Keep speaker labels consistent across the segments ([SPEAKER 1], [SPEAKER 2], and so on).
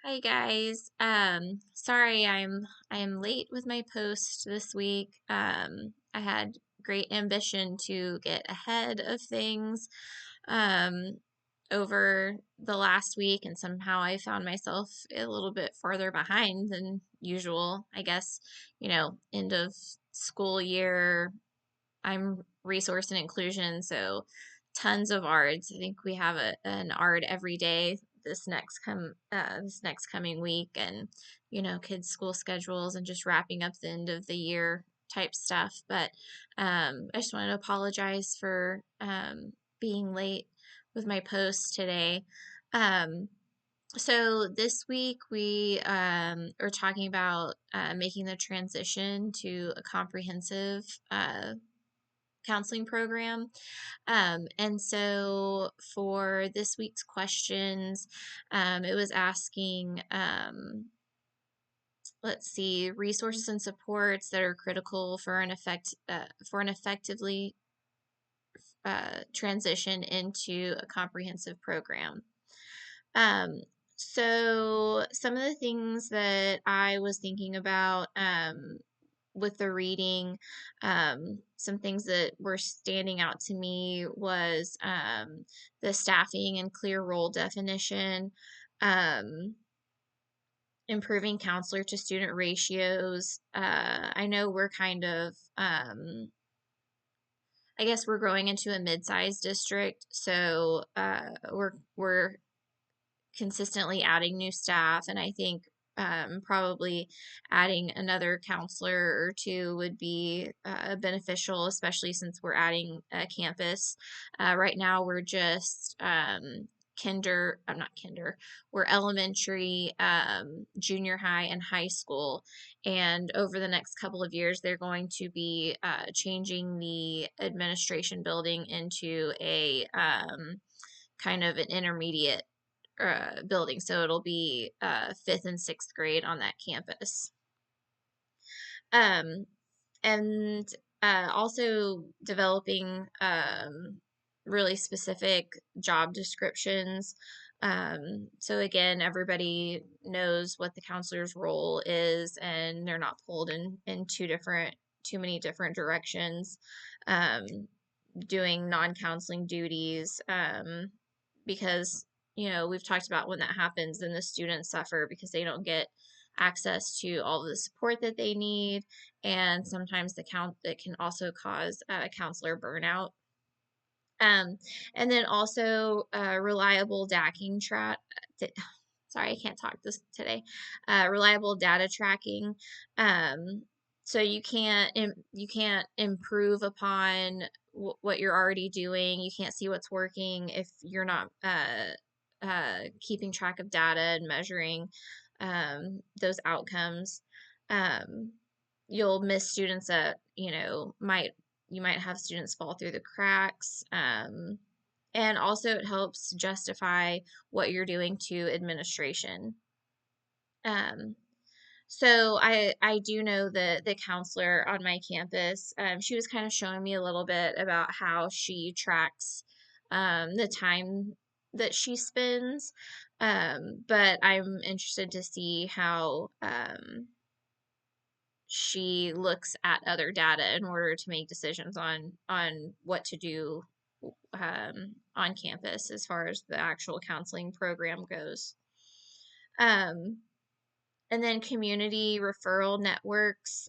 [SPEAKER 1] Hi guys. Sorry I'm late with my post this week. I had great ambition to get ahead of things um over the last week, and somehow I found myself a little bit farther behind than usual. I guess, end of school year, I'm resource and inclusion, so tons of ARDs. I think we have an ARD every day this next coming week, and kids' school schedules and just wrapping up the end of the year type stuff. But I just wanted to apologize for being late with my post today. Um, so this week we are talking about making the transition to a comprehensive counseling program. And so for this week's questions, it was asking, let's see, resources and supports that are critical for an effectively transition into a comprehensive program. Um, so some of the things that I was thinking about with the reading, some things that were standing out to me was the staffing and clear role definition, um, improving counselor to student ratios. I know we're kind of, I guess we're growing into a mid-sized district, so we're consistently adding new staff, and I think probably adding another counselor or two would be beneficial, especially since we're adding a campus. Right now, we're just I'm not kinder, we're elementary, junior high, and high school. And over the next couple of years, they're going to be changing the administration building into a kind of an intermediate building. So it'll be fifth and sixth grade on that campus. Um, and Also developing really specific job descriptions. So again, everybody knows what the counselor's role is, and they're not pulled in too many different directions. Um, Doing non-counseling duties, because we've talked about when that happens, then the students suffer because they don't get access to all of the support that they need, and sometimes the count that can also cause counselor burnout. um, and then also reliable DACing track. Sorry, I can't talk this today. Reliable data tracking. Um, so you can't improve upon what you're already doing. You can't see what's working if you're not keeping track of data and measuring those outcomes. Um, you'll miss students that might you might have students fall through the cracks. And also it helps justify what you're doing to administration. Um, so I do know that the counselor on my campus, she was kind of showing me a little bit about how she tracks the time that she spends. But I'm interested to see how she looks at other data in order to make decisions on what to do on campus as far as the actual counseling program goes. Um, and then community referral networks.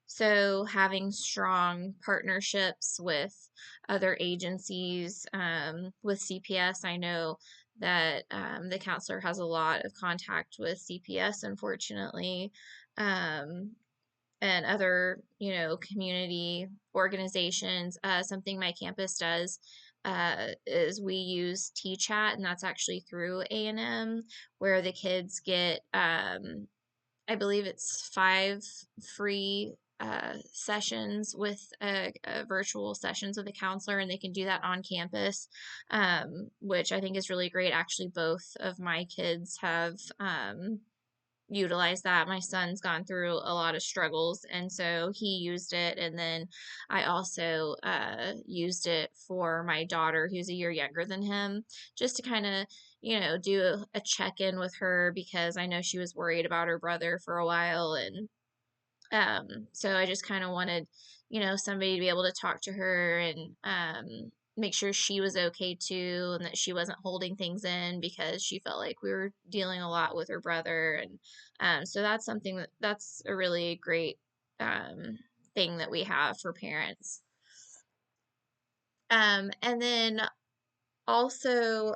[SPEAKER 1] So having strong partnerships with other agencies, with CPS. I know that the counselor has a lot of contact with CPS, unfortunately, um, and other, community organizations. Something my campus does is we use T-Chat, and that's actually through A&M, where the kids get, I believe it's 5 free sessions with virtual sessions with a counselor, and they can do that on campus, which I think is really great. Actually, both of my kids have utilize that. My son's gone through a lot of struggles, and so he used it. And then I also used it for my daughter, who's a year younger than him, just to kind of, do a check-in with her because I know she was worried about her brother for a while. And so I just kind of wanted, somebody to be able to talk to her and make sure she was okay too, and that she wasn't holding things in because she felt like we were dealing a lot with her brother. And so that's something that's a really great thing that we have for parents. And then also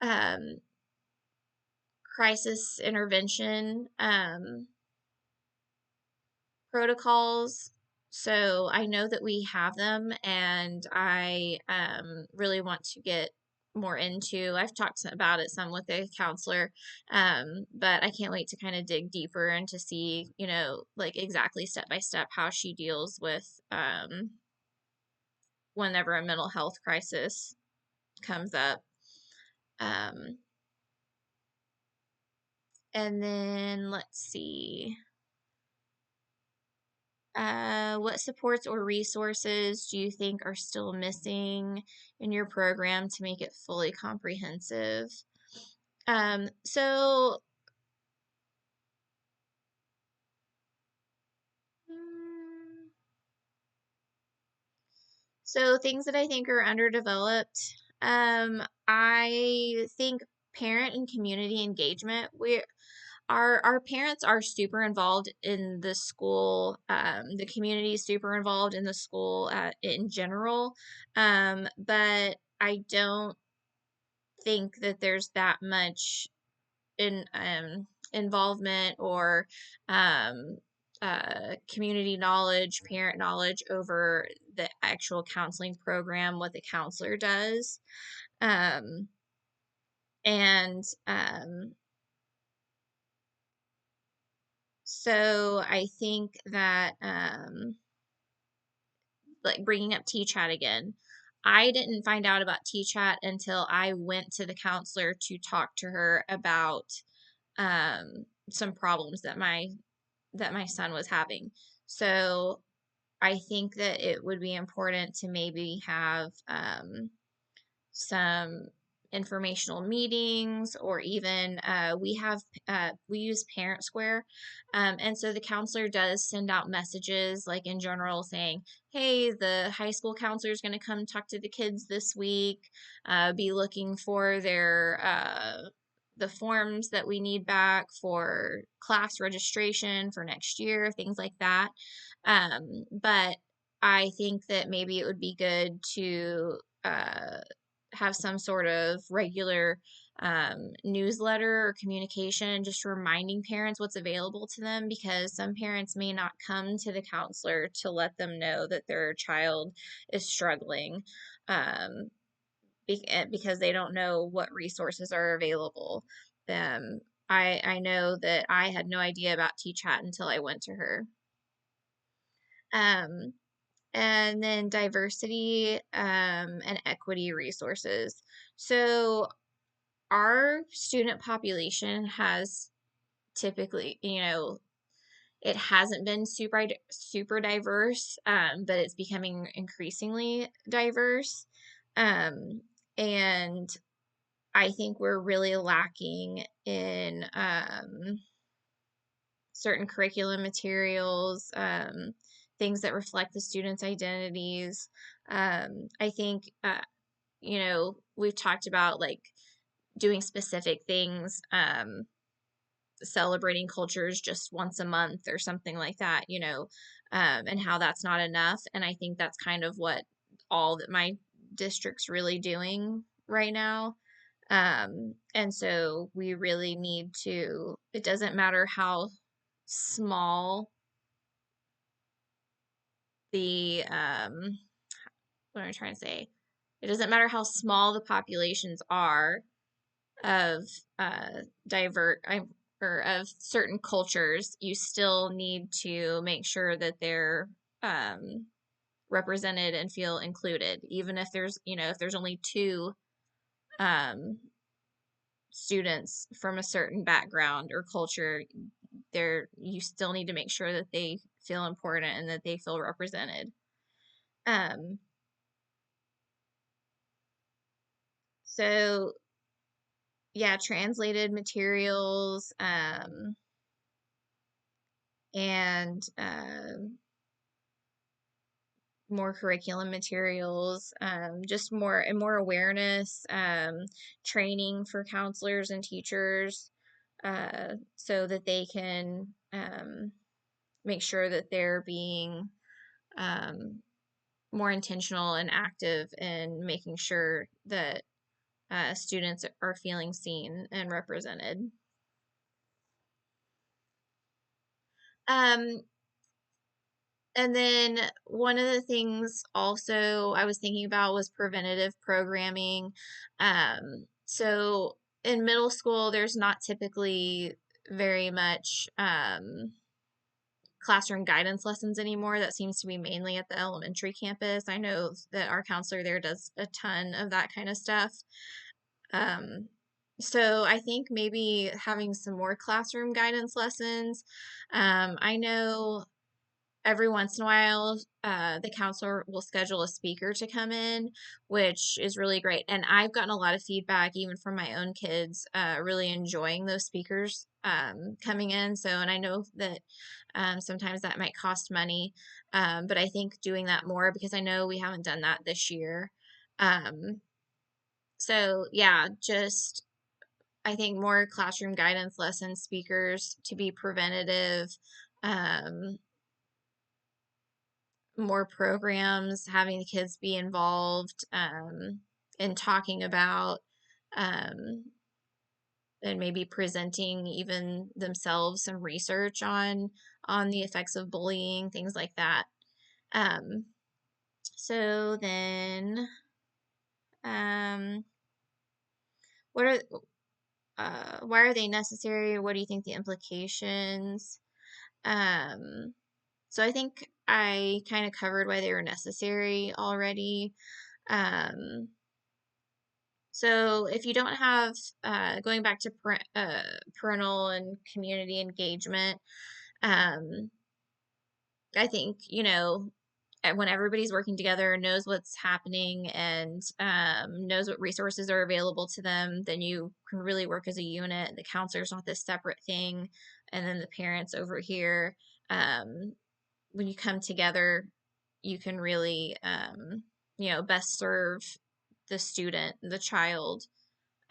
[SPEAKER 1] um, crisis intervention. Protocols. So I know that we have them, and I really want to get more into. I've talked about it some with the counselor, but I can't wait to kind of dig deeper and to see, like exactly step by step how she deals with whenever a mental health crisis comes up. Um, and then let's see. What supports or resources do you think are still missing in your program to make it fully comprehensive? Um, so, mm, so things that I think are underdeveloped. I think parent and community engagement. Our parents are super involved in the school. The community is super involved in the school in general. But I don't think that there's that much in involvement or um, community knowledge, parent knowledge over the actual counseling program, what the counselor does. Um, and so I think that like bringing up T-Chat again. I didn't find out about T-Chat until I went to the counselor to talk to her about some problems that my son was having. So I think that it would be important to maybe have some informational meetings, or even we use Parent Square, and so the counselor does send out messages like in general saying, hey, the high school counselor is going to come talk to the kids this week, be looking for their the forms that we need back for class registration for next year, things like that. But I think that maybe it would be good to have some sort of regular newsletter or communication, just reminding parents what's available to them, because some parents may not come to the counselor to let them know that their child is struggling, um, because they don't know what resources are available. Um, I know that I had no idea about T-Chat until I went to her. Um, and then diversity and equity resources. So our student population has typically, it hasn't been super diverse, but it's becoming increasingly diverse. Um, and I think we're really lacking in certain curriculum materials, things that reflect the students' identities. I think, we've talked about like doing specific things, celebrating cultures just once a month or something like that, and how that's not enough. And I think that's kind of what all that my district's really doing right now. And so we really need to, it doesn't matter how small the, what am I trying to say? It doesn't matter how small the populations are of divert or of certain cultures, you still need to make sure that they're um, represented and feel included, even if there's, if there's only two um, students from a certain background or culture, you still need to make sure that they feel important and that they feel represented. Um, so yeah, translated materials, and more curriculum materials, just more awareness, training for counselors and teachers, so that they can make sure that they're being um, more intentional and active in making sure that students are feeling seen and represented. Um, and then one of the things also I was thinking about was preventative programming. So in middle school, there's not typically very much classroom guidance lessons anymore. That seems to be mainly at the elementary campus. I know that our counselor there does a ton of that kind of stuff. Um, so I think maybe having some more classroom guidance lessons. I know every once in a while, the counselor will schedule a speaker to come in, which is really great. And I've gotten a lot of feedback, even from my own kids, really enjoying those speakers coming in. So, and I know that sometimes that might cost money, but I think doing that more because I know we haven't done that this year. Um, so, yeah, just I think more classroom guidance lesson speakers to be preventative. Um, More programs, having the kids be involved in talking about um, and maybe presenting even themselves some research on the effects of bullying, things like that. Um, so then, um, what are why are they necessary? What do you think the implications? Um, so I think I kind of covered why they were necessary already. Um, So if you don't have, going back to parental and community engagement, um, I think, when everybody's working together and knows what's happening and knows what resources are available to them, then you can really work as a unit. The counselor's not this separate thing, and then the parents over here. Um, when you come together, you can really, best serve the student, the child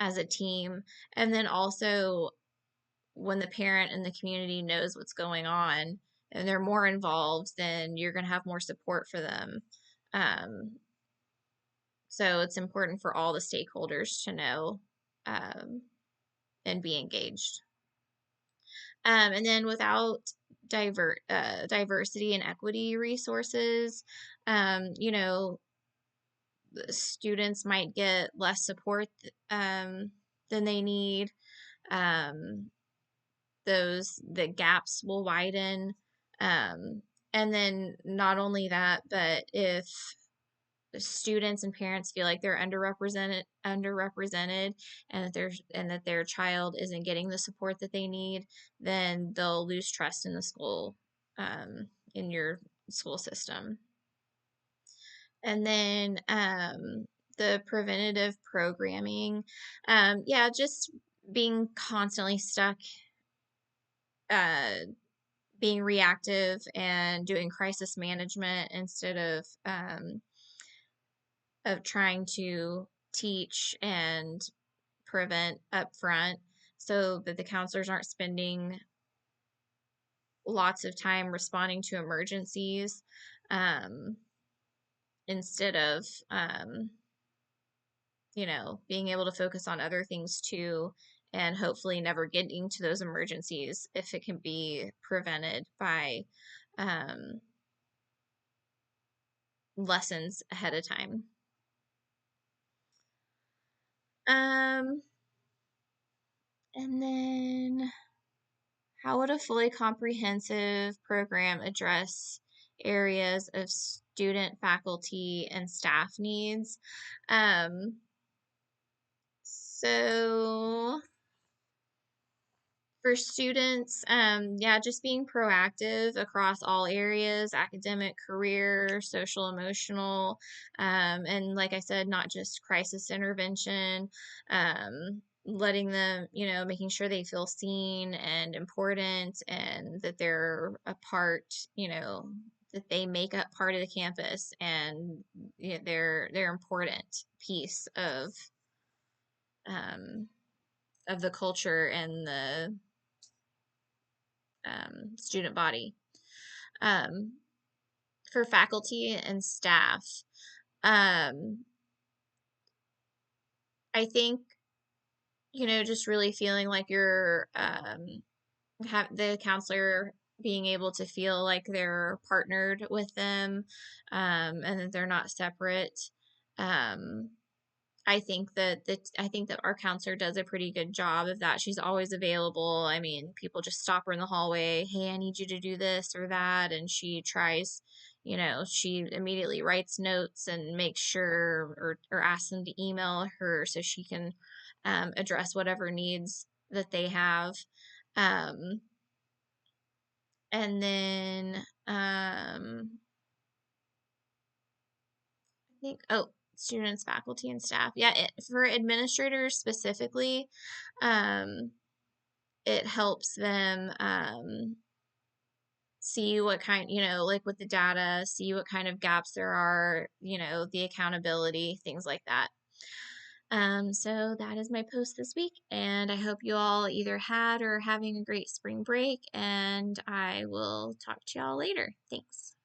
[SPEAKER 1] as a team. And then also when the parent and the community knows what's going on and they're more involved, then you're going to have more support for them. Um, so it's important for all the stakeholders to know um, and be engaged. And then without diversity and equity resources, you know, students might get less support than they need. Um, the gaps will widen. And then not only that, but if students and parents feel like they're underrepresented and that their child isn't getting the support that they need, then they'll lose trust in the school, in your school system. And then the preventative programming, yeah, just being constantly stuck, uh, being reactive and doing crisis management instead of trying to teach and prevent up front, so that the counselors aren't spending lots of time responding to emergencies, um, instead of being able to focus on other things too, and hopefully never getting to those emergencies if it can be prevented by um, lessons ahead of time. Um, and then how would a fully comprehensive program address areas of student, faculty, and staff needs? Um, So for students, yeah, just being proactive across all areas, academic, career, social, emotional, and like I said, not just crisis intervention, letting them, making sure they feel seen and important and that they're a part, that they make up part of the campus and they're important piece um, of the culture and the student body. Um, for faculty and staff, um, I think, just really feeling like you're have the counselor being able to feel like they're partnered with them, and that they're not separate. Um, I think that our counselor does a pretty good job of that. She's always available. I mean, people just stop her in the hallway, "Hey, I need you to do this or that," and she tries, she immediately writes notes and makes sure or asks them to email her so she can address whatever needs that they have. Um, and then I think, oh, students, faculty, and staff. Yeah, for administrators specifically, um, it helps them see what kind, like with the data, see what kind of gaps there are, the accountability, things like that. So that is my post this week, and I hope you all either had or are having a great spring break, and I will talk to y'all later. Thanks.